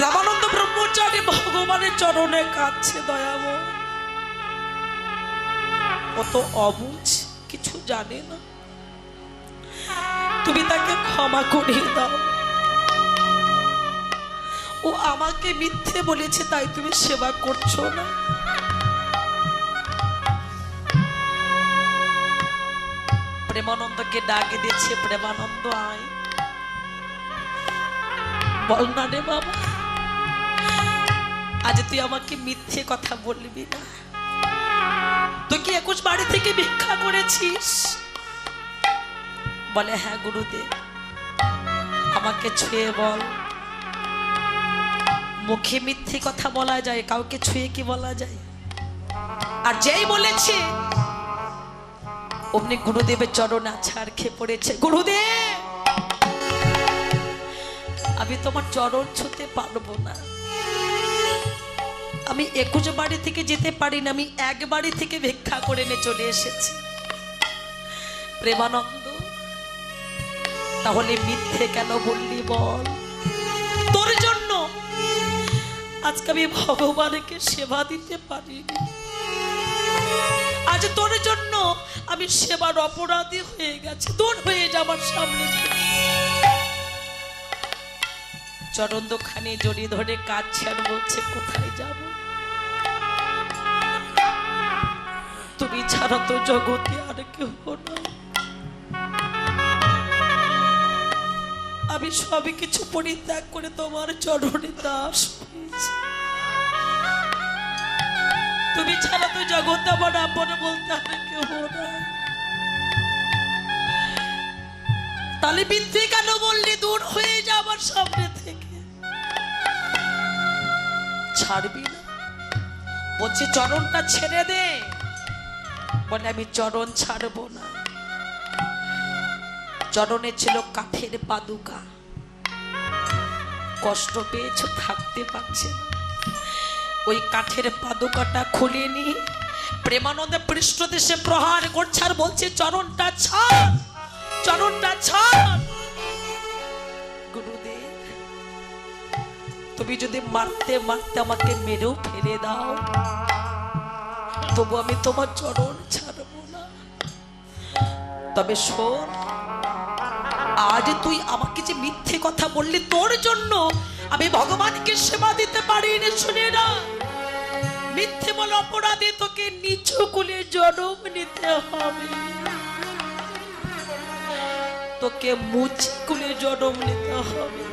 রামানন্দ ব্রহ্মচারী ভগবানের চরণে কাঁদছে দয়াময়। কত অবুঝ, কিছু জানে না, তুমি তাকে ক্ষমা করিয়ে দাও। ও আমাকে মিথ্যে বলেছে, তাই তুমি সেবা করছো না। প্রেমানন্দকে ডাকে দিয়েছে, প্রেমানন্দ আয়, বল না রে বাবা, আজ তুই আমাকে মিথ্যে কথা বলবি না। তুই কি 21 বাড়ি থেকে ভিক্ষা করেছিস? বলে হ্যাঁ গুরুদেব। আমাকে ছুঁয়ে বল, মুখে মিথ্যে কথা বলা যায়, কাউকে ছুঁয়ে কি বলা যায়? আর যেই বলেছে অমনি গুরুদেবের চরণে আছাড় খেয়ে পড়েছে। গুরুদেব, আমি তোমার চরণ ছুঁতে পারবো না। আমি 21 বাড়ি থেকে যেতে পারি না, আমি 1 বাড়ি থেকে ভিক্ষা করে এনে চলে এসেছি। প্রেমানন্দ, তাহলে মিথ্যে কেন বললি বল? তোর জন্য আজকে আমি ভগবানকে সেবা দিতে পারিনি। আজ তোর জন্য আমি সেবার অপরাধী হয়ে গেছি। দূর হয়ে যাবার সামনে। চরণ দুখানি জড়িয়ে ধরে কাঁদছে আর বলছে, কোথায় যাব? তুমি ছাড়া তো জগতে আর কেউ না। আমি সবই কিছু পরিত্যাগ করে তোমার চরণে দাস হয়েছি। তুমি ছাড়া তো জগতে আমার আপন বলতে আর কেউ না। তাহলে মিথ্যে কেন বললি? দূর হয়ে যাবার সামনে থেকে। ছাড়বি না? বলছে চরণটা ছেড়ে দে। বলে আমি চরণ ছাড়বো না। চরণে ছিল কাঠের পাদুকা। কষ্ট পেয়েছো, থাকতে পারছে না। ওই কাঠের পাদুকাটা খুলে নি প্রেমানন্দে পৃষ্ঠদেশে প্রহার করছে আর বলছে, চরণটা ছাড়, চরণটা ছাড়। গুরুদেব, তুমি যদি মারতে মারতে আমাকে মেরেও ফেলে দাও, তবু আমি তোমার চরণ ছাড়বো না। তবে শোন, আজ তুই আমাকে যে মিথ্যে কথা বললি, তোর জন্য আমি ভগবানকে সেবা দিতে পারিনি। শুনে না, মিথ্যে বলে অপরাধে তোকে নিচু কুলে জন্ম নিতে হবে। তোকে মুচি কুলে জন্ম নিতে হবে।